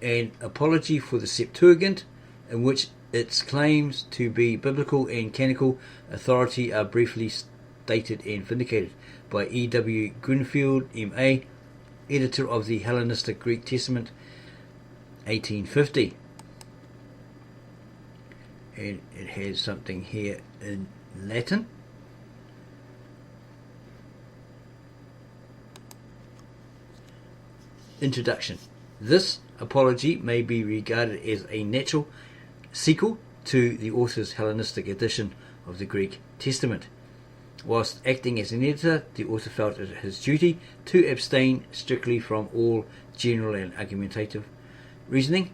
an apology for the Septuagint, in which its claims to be biblical and canonical authority are briefly stated and vindicated, by E. W. Greenfield, M.A., editor of the Hellenistic Greek Testament, 1850. And it has something here in Latin. Introduction. This apology may be regarded as a natural sequel to the author's Hellenistic edition of the Greek Testament. Whilst acting as an editor, the author felt it his duty to abstain strictly from all general and argumentative reasoning,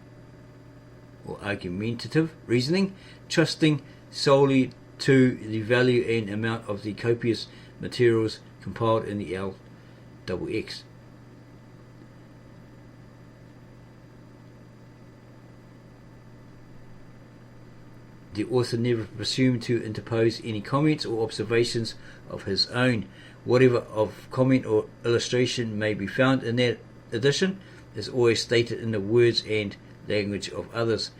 trusting solely to the value and amount of the copious materials compiled in the LXX. The author never presumed to interpose any comments or observations of his own. Whatever of comment or illustration may be found in that edition is always stated in the words and language of others.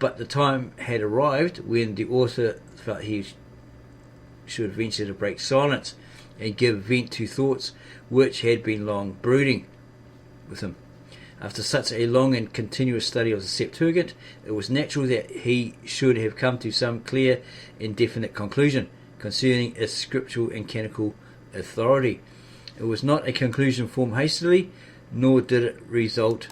But the time had arrived when the author felt he should venture to break silence and give vent to thoughts which had been long brooding with him. After such a long and continuous study of the Septuagint, it was natural that he should have come to some clear and definite conclusion concerning its scriptural and canonical authority. It was not a conclusion formed hastily, nor did it result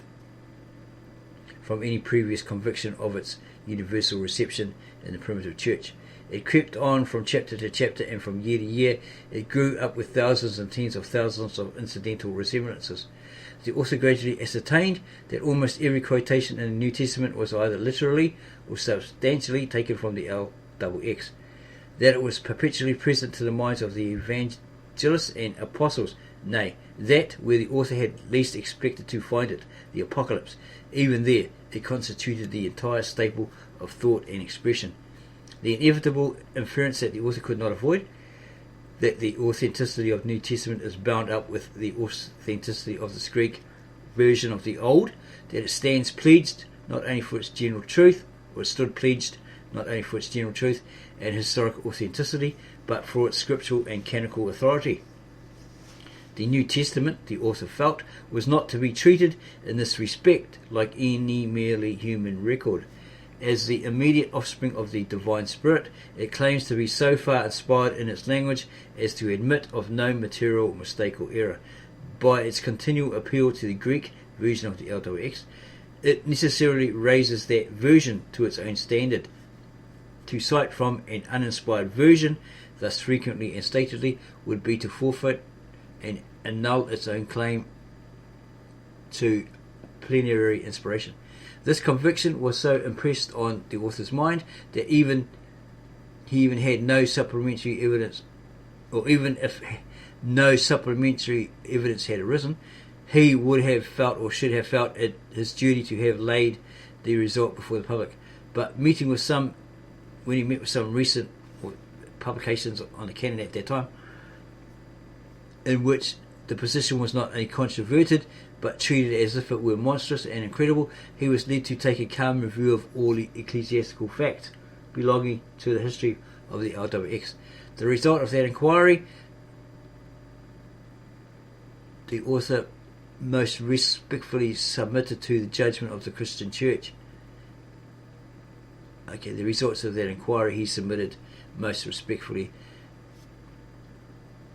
from any previous conviction of its universal reception in the primitive church. It crept on from chapter to chapter, and from year to year it grew up with thousands and tens of thousands of incidental resemblances. The author gradually ascertained that almost every quotation in the New Testament was either literally or substantially taken from the LXX, that it was perpetually present to the minds of the evangelists and apostles, nay, that where the author had least expected to find it, the Apocalypse, even there it constituted the entire staple of thought and expression. The inevitable inference that the author could not avoid, that the authenticity of the New Testament is bound up with the authenticity of this Greek version of the Old, that it stands pledged not only for its general truth, or it stood pledged not only for its general truth and historical authenticity, but for its scriptural and canonical authority. The New Testament, the author felt, was not to be treated in this respect like any merely human record. As the immediate offspring of the Divine Spirit, it claims to be so far inspired in its language as to admit of no material mistake or error. By its continual appeal to the Greek version of the LXX, it necessarily raises that version to its own standard. To cite from an uninspired version, thus frequently and statedly, would be to forfeit and annul its own claim to plenary inspiration. This conviction was so impressed on the author's mind that he even had no supplementary evidence, or even if no supplementary evidence had arisen, he would have felt, or should have felt, it his duty to have laid the result before the public. But when he met with some recent publications on the canon at that time, in which the position was not only controverted but treated as if it were monstrous and incredible, he was led to take a calm review of all the ecclesiastical facts belonging to the history of the LXX. The result of that inquiry, the author most respectfully submitted to the judgment of the Christian Church. The results of that inquiry he submitted most respectfully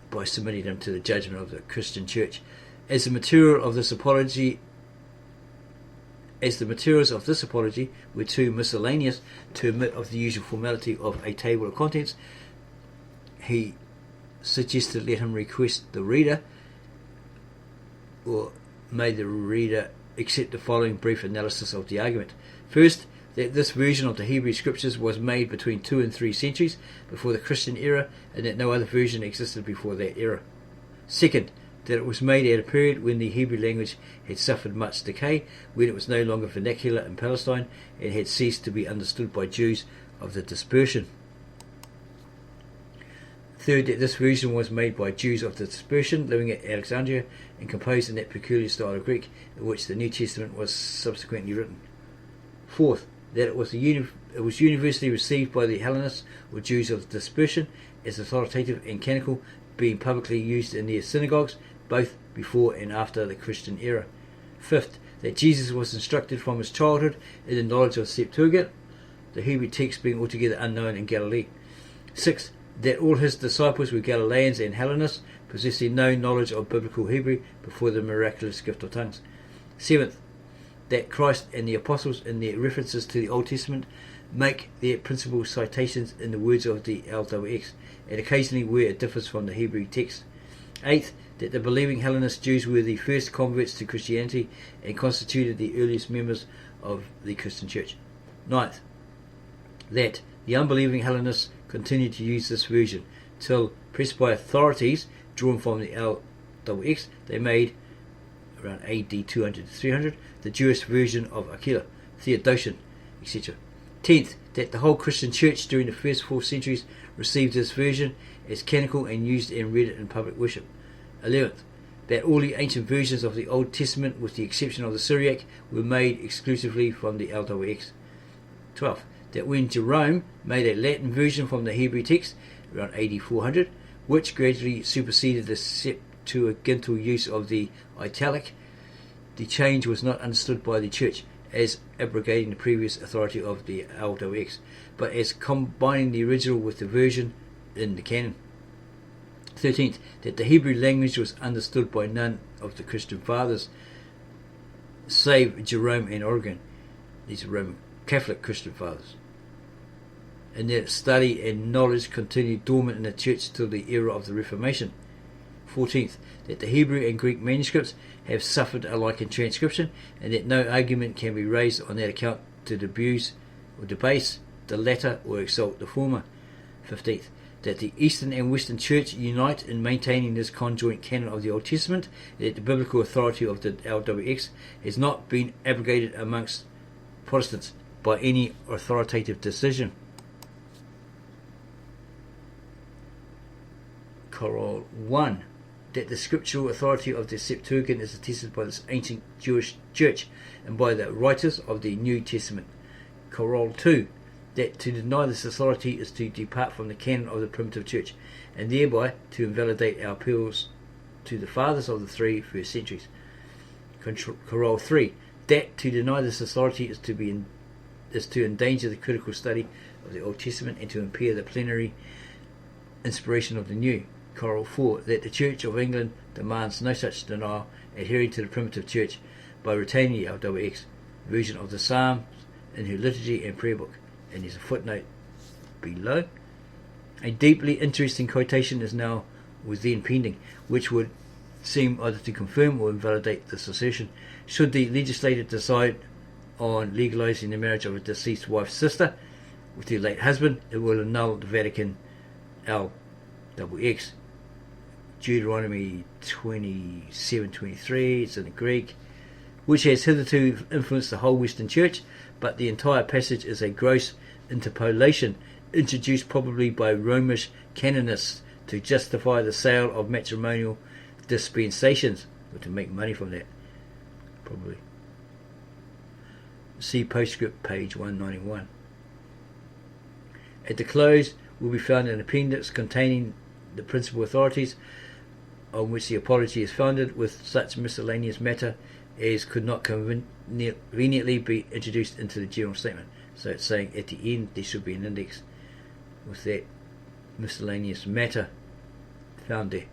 by submitting them to the judgment of the Christian Church. As the materials of this apology were too miscellaneous to admit of the usual formality of a table of contents, he suggested let him request the reader, or made the reader accept the following brief analysis of the argument. First, that this version of the Hebrew Scriptures was made between 2 and 3 centuries before the Christian era, and that no other version existed before that era. Second, that it was made at a period when the Hebrew language had suffered much decay, when it was no longer vernacular in Palestine and had ceased to be understood by Jews of the dispersion. Third, that this version was made by Jews of the dispersion living at Alexandria and composed in that peculiar style of Greek in which the New Testament was subsequently written. Fourth, that it was universally received by the Hellenists or Jews of the dispersion as authoritative and canonical, being publicly used in their synagogues both before and after the Christian era. Fifth, that Jesus was instructed from his childhood in the knowledge of Septuagint, the Hebrew text being altogether unknown in Galilee. Sixth, that all his disciples were Galileans and Hellenists, possessing no knowledge of biblical Hebrew before the miraculous gift of tongues. Seventh, that Christ and the apostles in their references to the Old Testament make their principal citations in the words of the LXX, and occasionally where it differs from the Hebrew text. Eighth, that the believing Hellenist Jews were the first converts to Christianity and constituted the earliest members of the Christian Church. Ninth, that the unbelieving Hellenists continued to use this version till, pressed by authorities drawn from the LXX, they made, around AD 200 to 300, the Jewish version of Aquila, Theodotion, etc. 10th, that the whole Christian Church during the first 4 centuries received this version as canonical and used and read it in public worship. 11th, that all the ancient versions of the Old Testament, with the exception of the Syriac, were made exclusively from the LXX. 12th, that when Jerome made a Latin version from the Hebrew text, around AD 400, which gradually superseded the Septuagintal use of the italic, the change was not understood by the Church as abrogating the previous authority of the LXX, but as combining the original with the version in the canon. 13th, that the Hebrew language was understood by none of the Christian fathers, save Jerome and Origen. These are Roman Catholic Christian fathers. And that study and knowledge continued dormant in the Church till the era of the Reformation. 14th, that the Hebrew and Greek manuscripts have suffered alike in transcription, and that no argument can be raised on that account to abuse or debase the latter or exalt the former. 15th, that the Eastern and Western Church unite in maintaining this conjoint canon of the Old Testament, and that the biblical authority of the LXX has not been abrogated amongst Protestants by any authoritative decision. Coroll 1. That the scriptural authority of the Septuagint is attested by this ancient Jewish church and by the writers of the New Testament. Coroll 2. That to deny this authority is to depart from the canon of the primitive church, and thereby to invalidate our appeals to the fathers of the 3 first centuries. Coroll 3. That to deny this authority is to endanger the critical study of the Old Testament and to impair the plenary inspiration of the New. Coroll 4. That the Church of England demands no such denial, adhering to the primitive church by retaining the LXX version of the Psalms in her liturgy and prayer book. And there's a footnote below. A deeply interesting quotation is now within pending, which would seem either to confirm or invalidate this assertion. Should the legislature decide on legalizing the marriage of a deceased wife's sister with her late husband, it will annul the Vatican LXX. Deuteronomy 27:23, it's in the Greek, which has hitherto influenced the whole Western Church, but the entire passage is a gross interpolation introduced probably by Romish canonists to justify the sale of matrimonial dispensations, or to make money from that, probably. See postscript page 191. At the close will be found an appendix containing the principal authorities on which the apology is founded, with such miscellaneous matter as could not conveniently be introduced into the general statement. So it's saying at the end there should be an index with that miscellaneous matter found there.